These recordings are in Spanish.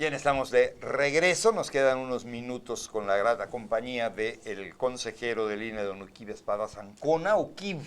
Bien, estamos de regreso. Nos quedan unos minutos con la grata compañía del consejero del INE, don Uquib Espadas Ancona. Uquib,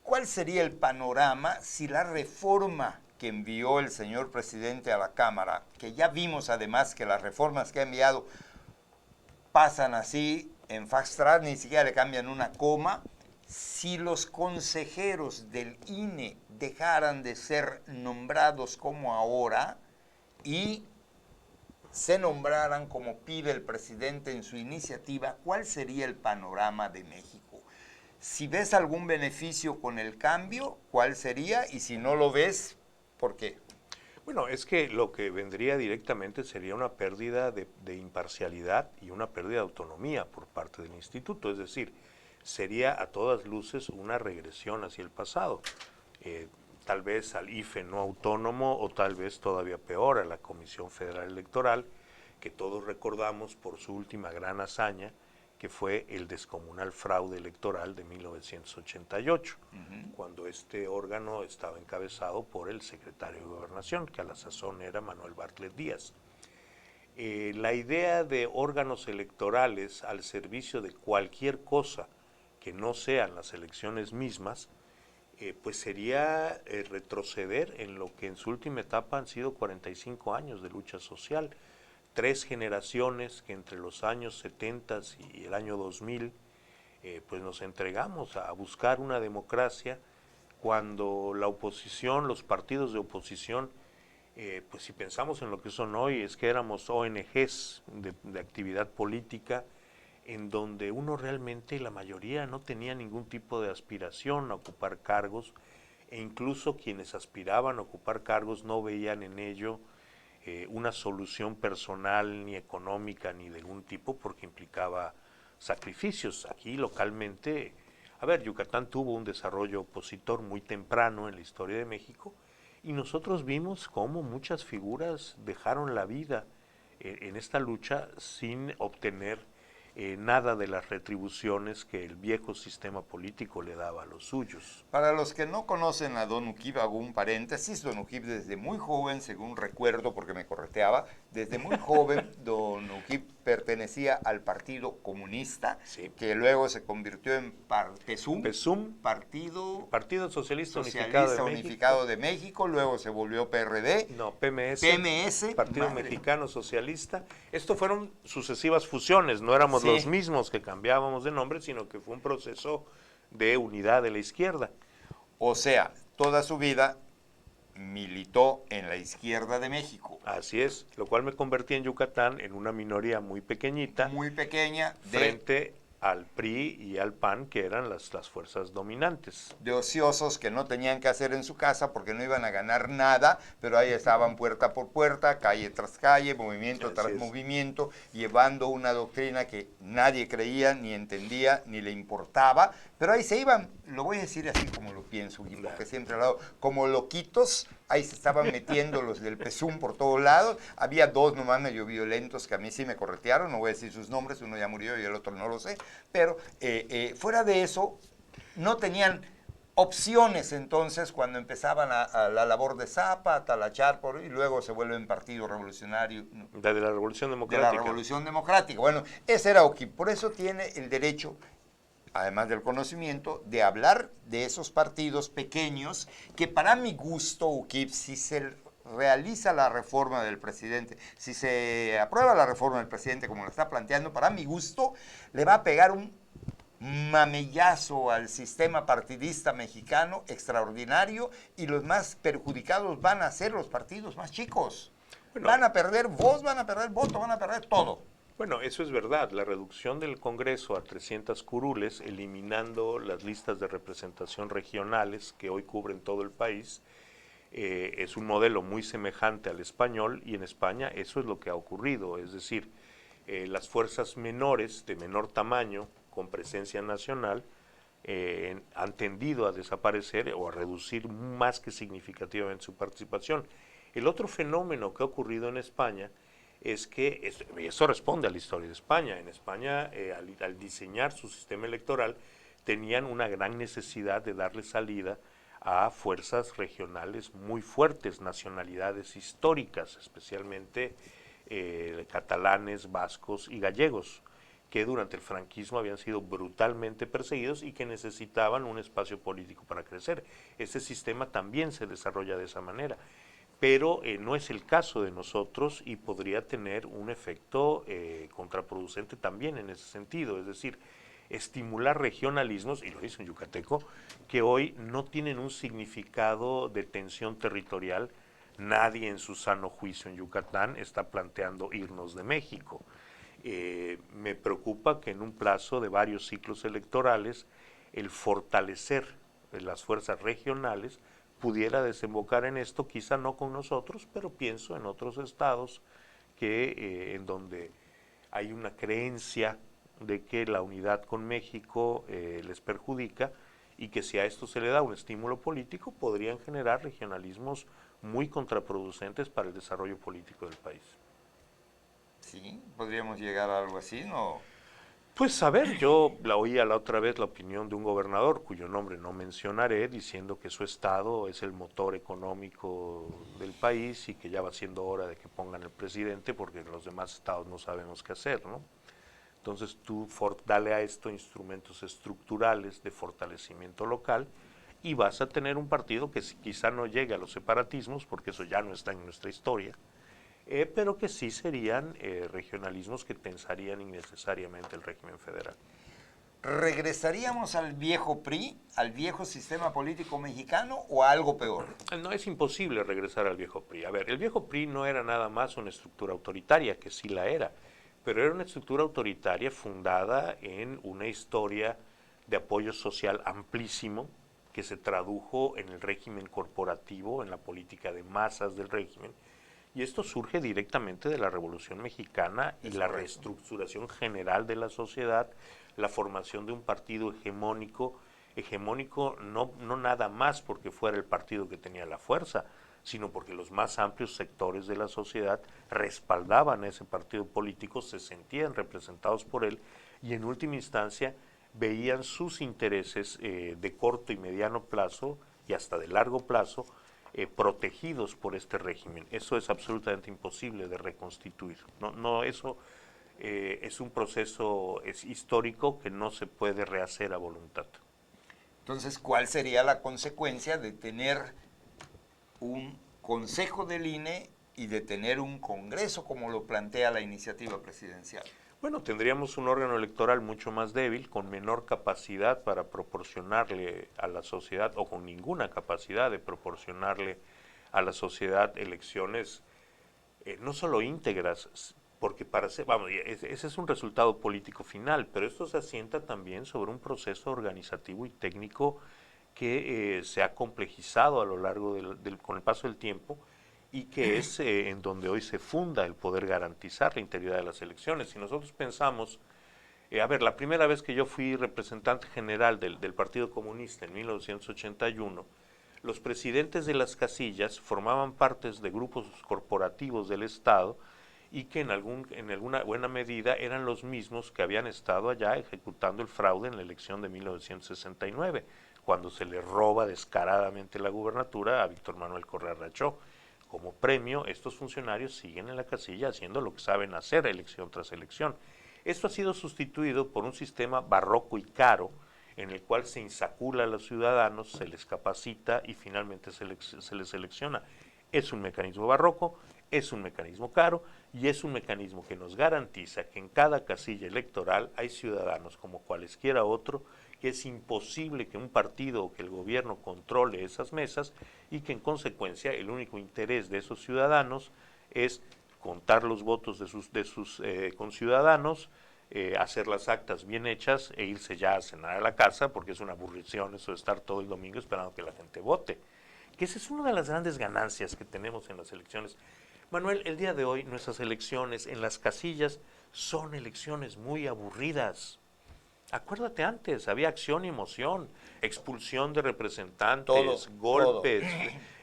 ¿cuál sería el panorama si la reforma que envió el señor presidente a la Cámara, que ya vimos además que las reformas que ha enviado pasan así en fast track, ni siquiera le cambian una coma, si los consejeros del INE dejaran de ser nombrados como ahora y se nombraran como pide el presidente en su iniciativa, ¿cuál sería el panorama de México? Si ves algún beneficio con el cambio, ¿cuál sería? Y si no lo ves, ¿por qué? Bueno, es que lo que vendría directamente sería una pérdida de imparcialidad y una pérdida de autonomía por parte del instituto, es decir, sería a todas luces una regresión hacia el pasado, tal vez al IFE no autónomo o tal vez todavía peor a la Comisión Federal Electoral, que todos recordamos por su última gran hazaña, que fue el descomunal fraude electoral de 1988, cuando este órgano estaba encabezado por el secretario de Gobernación, que a la sazón era Manuel Bartlett Díaz. La idea de órganos electorales al servicio de cualquier cosa que no sean las elecciones mismas, pues sería retroceder en lo que en su última etapa han sido 45 años de lucha social, 3 generaciones que entre los años 70 y el año 2000 pues nos entregamos a buscar una democracia cuando la oposición, los partidos de oposición, pues si pensamos en lo que son hoy, es que éramos ONGs de actividad política en donde uno realmente, la mayoría, no tenía ningún tipo de aspiración a ocupar cargos e incluso quienes aspiraban a ocupar cargos no veían en ello una solución personal, ni económica, ni de ningún tipo, porque implicaba sacrificios. Aquí localmente, a ver, Yucatán tuvo un desarrollo opositor muy temprano en la historia de México y nosotros vimos cómo muchas figuras dejaron la vida en esta lucha sin obtener nada de las retribuciones que el viejo sistema político le daba a los suyos. Para los que no conocen a don Uquib, hago un paréntesis. Don Uquib desde muy joven, según recuerdo porque me correteaba, desde muy joven don Uquib pertenecía al Partido Comunista, sí, que luego se convirtió en PESUM, Partido Socialista Unificado de México, luego se volvió PRD, no, PMS, PMS, Partido Mexicano Socialista. Esto fueron sucesivas fusiones, no éramos Sí. los mismos que cambiábamos de nombre, sino que fue un proceso de unidad de la izquierda. O sea, toda su vida militó en la izquierda de México. Así es, lo cual me convertí en Yucatán en una minoría muy pequeñita, Muy pequeña, frente al PRI y al PAN, que eran las fuerzas dominantes. de ociosos que no tenían que hacer en su casa porque no iban a ganar nada, pero ahí estaban puerta por puerta, calle tras calle, movimiento tras movimiento, llevando una doctrina que nadie creía, ni entendía, ni le importaba, pero ahí se iban, lo voy a decir así como lo pienso, porque siempre he hablado, como loquitos, ahí se estaban metiendo los del PESUM por todos lados. Había dos nomás medio violentos que a mí sí me corretearon, no voy a decir sus nombres, uno ya murió y el otro no lo sé, pero fuera de eso, no tenían opciones entonces cuando empezaban a la labor de Zapa, a talachar, y luego se vuelven Partido Revolucionario. De la Revolución Democrática. De la Revolución Democrática. Bueno, ese era Uquib, por eso tiene el derecho, además del conocimiento, de hablar de esos partidos pequeños que para mi gusto, Uquib, si se realiza la reforma del presidente, si se aprueba la reforma del presidente como lo está planteando, para mi gusto le va a pegar un mamellazo al sistema partidista mexicano extraordinario y los más perjudicados van a ser los partidos más chicos. Bueno, van a perder voz, van a perder voto, van a perder todo. Bueno, eso es verdad. La reducción del Congreso a 300 curules, eliminando las listas de representación regionales que hoy cubren todo el país, es un modelo muy semejante al español y en España eso es lo que ha ocurrido. Es decir, las fuerzas menores, de menor tamaño, con presencia nacional, han tendido a desaparecer o a reducir más que significativamente su participación. El otro fenómeno que ha ocurrido en España es que, eso responde a la historia de España. En España, al diseñar su sistema electoral, tenían una gran necesidad de darle salida a fuerzas regionales muy fuertes, nacionalidades históricas, especialmente catalanes, vascos y gallegos, que durante el franquismo habían sido brutalmente perseguidos y que necesitaban un espacio político para crecer. Ese sistema también se desarrolla de esa manera, pero no es el caso de nosotros y podría tener un efecto contraproducente también en ese sentido, es decir, estimular regionalismos, y lo dice un yucateco, que hoy no tienen un significado de tensión territorial. Nadie en su sano juicio en Yucatán está planteando irnos de México. Me preocupa que en un plazo de varios ciclos electorales el fortalecer las fuerzas regionales pudiera desembocar en esto, quizá no con nosotros, pero pienso en otros estados que en donde hay una creencia de que la unidad con México les perjudica y que si a esto se le da un estímulo político podrían generar regionalismos muy contraproducentes para el desarrollo político del país. Sí, podríamos llegar a algo así, ¿no? Pues a ver, yo la oía la otra vez la opinión de un gobernador cuyo nombre no mencionaré, diciendo que su estado es el motor económico del país y que ya va siendo hora de que pongan el presidente porque en los demás estados no sabemos qué hacer, ¿no? Entonces tú dale a esto instrumentos estructurales de fortalecimiento local y vas a tener un partido que quizá no llegue a los separatismos, porque eso ya no está en nuestra historia, pero que sí serían regionalismos que tensarían innecesariamente el régimen federal. ¿Regresaríamos al viejo PRI, al viejo sistema político mexicano o a algo peor? No es imposible regresar al viejo PRI. A ver, el viejo PRI no era nada más una estructura autoritaria, que sí la era, pero era una estructura autoritaria fundada en una historia de apoyo social amplísimo que se tradujo en el régimen corporativo, en la política de masas del régimen, y esto surge directamente de la Revolución Mexicana y la reestructuración general de la sociedad, la formación de un partido hegemónico, no nada más porque fuera el partido que tenía la fuerza, sino porque los más amplios sectores de la sociedad respaldaban a ese partido político, se sentían representados por él y en última instancia veían sus intereses de corto y mediano plazo y hasta de largo plazo protegidos por este régimen. Eso es absolutamente imposible de reconstituir. Eso es un proceso histórico que no se puede rehacer a voluntad. Entonces, ¿cuál sería la consecuencia de tener un consejo del INE y de tener un congreso como lo plantea la iniciativa presidencial? Bueno, tendríamos un órgano electoral mucho más débil, con menor capacidad para proporcionarle a la sociedad, o con ninguna capacidad de proporcionarle a la sociedad elecciones no solo íntegras, porque ese es un resultado político final, pero esto se asienta también sobre un proceso organizativo y técnico que se ha complejizado a lo largo con el paso del tiempo y que es en donde hoy se funda el poder garantizar la integridad de las elecciones. Si nosotros pensamos, la primera vez que yo fui representante general del Partido Comunista en 1981, los presidentes de las casillas formaban partes de grupos corporativos del Estado y que en alguna buena medida eran los mismos que habían estado allá ejecutando el fraude en la elección de 1969, cuando se le roba descaradamente la gubernatura a Víctor Manuel Correa Rachó. Como premio, estos funcionarios siguen en la casilla haciendo lo que saben hacer elección tras elección. Esto ha sido sustituido por un sistema barroco y caro en el cual se insacula a los ciudadanos, se les capacita y finalmente se les selecciona. Es un mecanismo barroco, es un mecanismo caro y es un mecanismo que nos garantiza que en cada casilla electoral hay ciudadanos como cualesquiera otro, que es imposible que un partido o que el gobierno controle esas mesas y que en consecuencia el único interés de esos ciudadanos es contar los votos de sus conciudadanos, hacer las actas bien hechas e irse ya a cenar a la casa, porque es una aburrición eso de estar todo el domingo esperando que la gente vote. Que esa es una de las grandes ganancias que tenemos en las elecciones. Manuel, el día de hoy nuestras elecciones en las casillas son elecciones muy aburridas. Acuérdate antes, había acción y emoción, expulsión de representantes, golpes,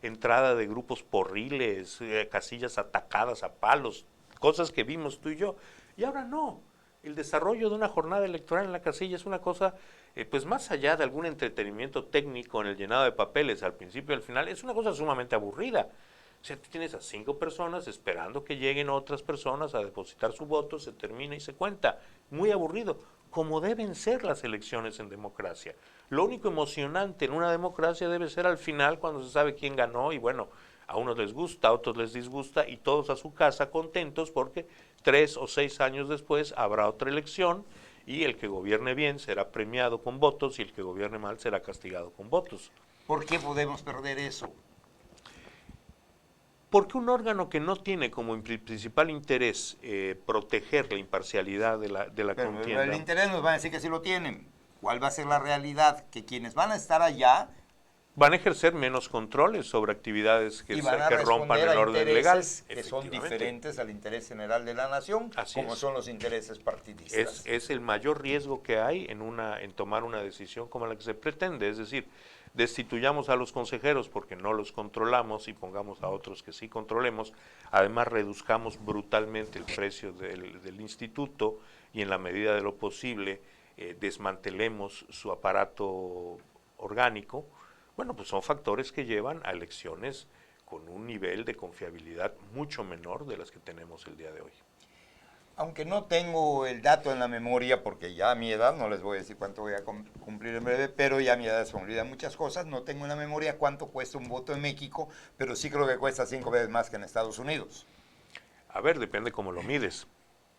entrada de grupos porriles, casillas atacadas a palos, cosas que vimos tú y yo. Y ahora no. El desarrollo de una jornada electoral en la casilla es una cosa pues más allá de algún entretenimiento técnico en el llenado de papeles al principio y al final, es una cosa sumamente aburrida. O sea, tú tienes a 5 personas esperando que lleguen otras personas a depositar su voto, se termina y se cuenta. Muy aburrido, como deben ser las elecciones en democracia. Lo único emocionante en una democracia debe ser al final, cuando se sabe quién ganó, y bueno, a unos les gusta, a otros les disgusta, y todos a su casa contentos porque 3 o 6 años después habrá otra elección, y el que gobierne bien será premiado con votos, y el que gobierne mal será castigado con votos. ¿Por qué podemos perder eso? Porque un órgano que no tiene como principal interés proteger la imparcialidad de la Pero contienda. el interés nos van a decir que sí lo tienen. ¿Cuál va a ser la realidad? Que quienes van a estar allá Van a ejercer menos controles sobre actividades que rompan el orden legal. Que son diferentes al interés general de la nación, como son los intereses partidistas. Es el mayor riesgo que hay en tomar una decisión como la que se pretende, es decir, destituyamos a los consejeros porque no los controlamos y pongamos a otros que sí controlemos, además reduzcamos brutalmente el precio del instituto y en la medida de lo posible desmantelemos su aparato orgánico. Bueno, pues son factores que llevan a elecciones con un nivel de confiabilidad mucho menor de las que tenemos el día de hoy. Aunque no tengo el dato en la memoria, porque ya a mi edad, no les voy a decir cuánto voy a cumplir en breve, pero ya a mi edad se me olvidan muchas cosas, no tengo en la memoria cuánto cuesta un voto en México, pero sí creo que cuesta 5 veces más que en Estados Unidos. A ver, depende cómo lo mides.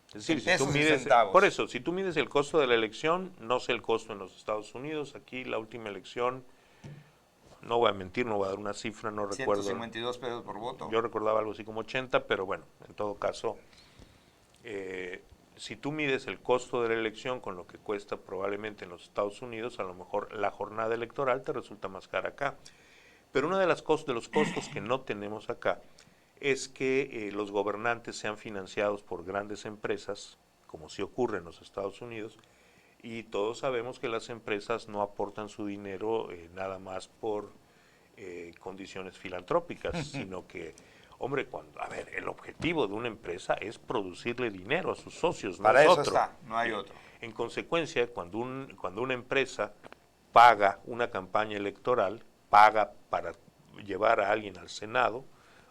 Es decir, si tú mides, por eso, si tú mides el costo de la elección, no sé el costo en los Estados Unidos, aquí la última elección, no voy a mentir, no voy a dar una cifra, no recuerdo. 152 pesos por voto. Yo recordaba algo así como 80, pero bueno, en todo caso, si tú mides el costo de la elección con lo que cuesta probablemente en los Estados Unidos, a lo mejor la jornada electoral te resulta más cara acá. Pero uno de los costos que no tenemos acá es que los gobernantes sean financiados por grandes empresas, como sí ocurre en los Estados Unidos, y todos sabemos que las empresas no aportan su dinero nada más por condiciones filantrópicas, sino que, hombre, el objetivo de una empresa es producirle dinero a sus socios, Para no es eso otro. está, no hay otro. En consecuencia, cuando una empresa paga una campaña electoral, paga para llevar a alguien al Senado,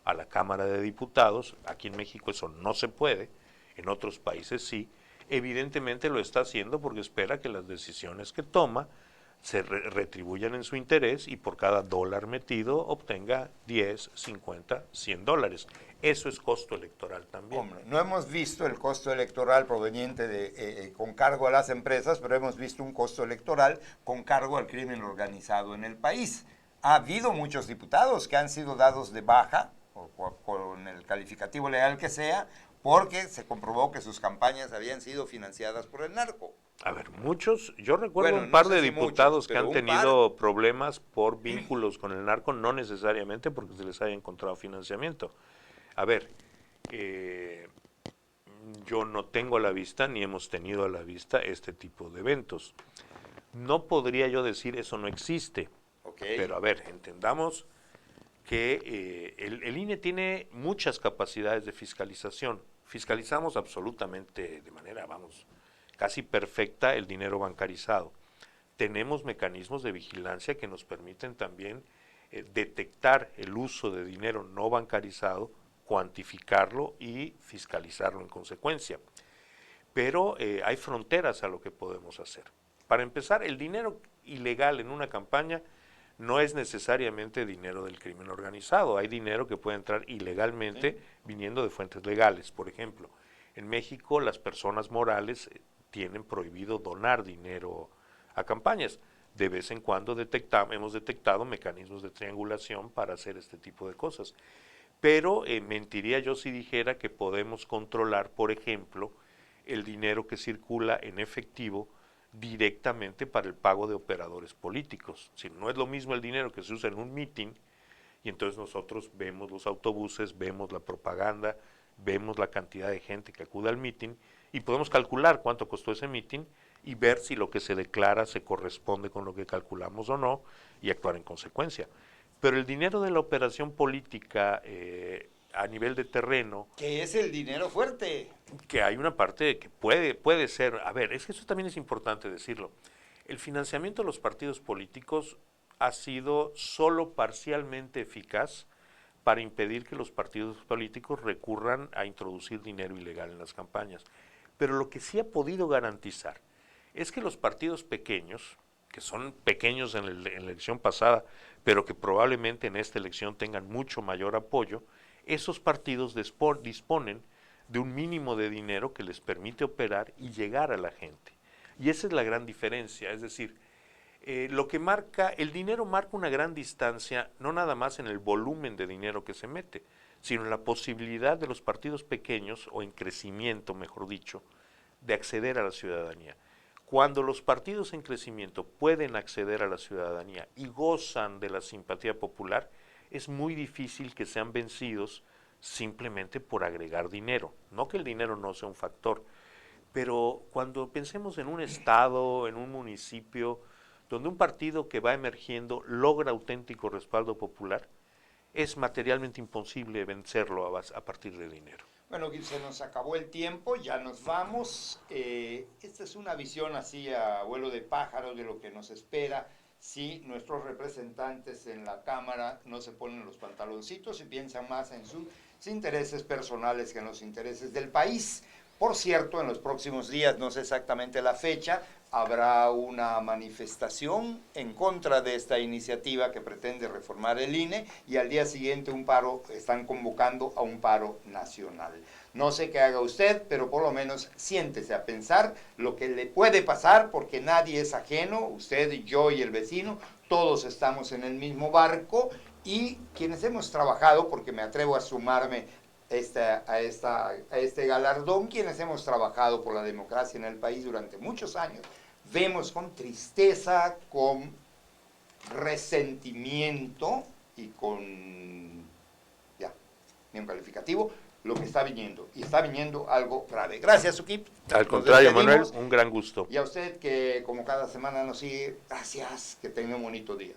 a la Cámara de Diputados, aquí en México eso no se puede, en otros países sí, evidentemente lo está haciendo porque espera que las decisiones que toma se retribuyan en su interés y por cada dólar metido obtenga 10, 50, 100 dólares. Eso es costo electoral también. Hombre, no hemos visto el costo electoral proveniente con cargo a las empresas, pero hemos visto un costo electoral con cargo al crimen organizado en el país. Ha habido muchos diputados que han sido dados de baja, con el calificativo legal que sea, porque se comprobó que sus campañas habían sido financiadas por el narco. A ver, yo recuerdo un par de diputados que han tenido problemas por vínculos con el narco, no necesariamente porque se les haya encontrado financiamiento. A ver, yo no tengo a la vista, ni hemos tenido a la vista este tipo de eventos. No podría yo decir eso no existe, pero a ver, entendamos que el INE tiene muchas capacidades de fiscalización. Fiscalizamos absolutamente de manera, casi perfecta el dinero bancarizado. Tenemos mecanismos de vigilancia que nos permiten también detectar el uso de dinero no bancarizado, cuantificarlo y fiscalizarlo en consecuencia. Pero hay fronteras a lo que podemos hacer. Para empezar, el dinero ilegal en una campaña no es necesariamente dinero del crimen organizado. Hay dinero que puede entrar ilegalmente viniendo de fuentes legales. Por ejemplo, en México las personas morales tienen prohibido donar dinero a campañas. De vez en cuando hemos detectado mecanismos de triangulación para hacer este tipo de cosas. Pero mentiría yo si dijera que podemos controlar, por ejemplo, el dinero que circula en efectivo directamente para el pago de operadores políticos. Si no es lo mismo el dinero que se usa en un meeting, y entonces nosotros vemos los autobuses, vemos la propaganda, vemos la cantidad de gente que acude al meeting, y podemos calcular cuánto costó ese meeting y ver si lo que se declara se corresponde con lo que calculamos o no, y actuar en consecuencia. Pero el dinero de la operación política a nivel de terreno... Que es el dinero fuerte. Que hay una parte que puede ser... A ver, es que eso también es importante decirlo. El financiamiento de los partidos políticos ha sido solo parcialmente eficaz para impedir que los partidos políticos recurran a introducir dinero ilegal en las campañas. Pero lo que sí ha podido garantizar es que los partidos pequeños, que son pequeños en la elección pasada, pero que probablemente en esta elección tengan mucho mayor apoyo, esos partidos disponen de un mínimo de dinero que les permite operar y llegar a la gente. Y esa es la gran diferencia, es decir, el dinero marca una gran distancia, no nada más en el volumen de dinero que se mete, sino en la posibilidad de los partidos pequeños, o en crecimiento, mejor dicho, de acceder a la ciudadanía. Cuando los partidos en crecimiento pueden acceder a la ciudadanía y gozan de la simpatía popular, es muy difícil que sean vencidos simplemente por agregar dinero. No que el dinero no sea un factor, pero cuando pensemos en un estado, en un municipio, donde un partido que va emergiendo logra auténtico respaldo popular, es materialmente imposible vencerlo a partir de dinero. Bueno, se nos acabó el tiempo, ya nos vamos. Esta es una visión así a vuelo de pájaro de lo que nos espera si nuestros representantes en la Cámara no se ponen los pantaloncitos y piensan más en sus intereses personales que en los intereses del país. Por cierto, en los próximos días, no sé exactamente la fecha, habrá una manifestación en contra de esta iniciativa que pretende reformar el INE, y al día siguiente un paro, están convocando a un paro nacional. No sé qué haga usted, pero por lo menos siéntese a pensar lo que le puede pasar, porque nadie es ajeno, usted, yo y el vecino, todos estamos en el mismo barco, y quienes hemos trabajado, porque me atrevo a sumarme a este galardón, quienes hemos trabajado por la democracia en el país durante muchos años, vemos con tristeza, con resentimiento y con, ya, ni un calificativo, lo que está viniendo, y está viniendo algo grave. Gracias, Ukip. Al contrario, Manuel, un gran gusto. Y a usted que como cada semana nos sigue, gracias, que tenga un bonito día.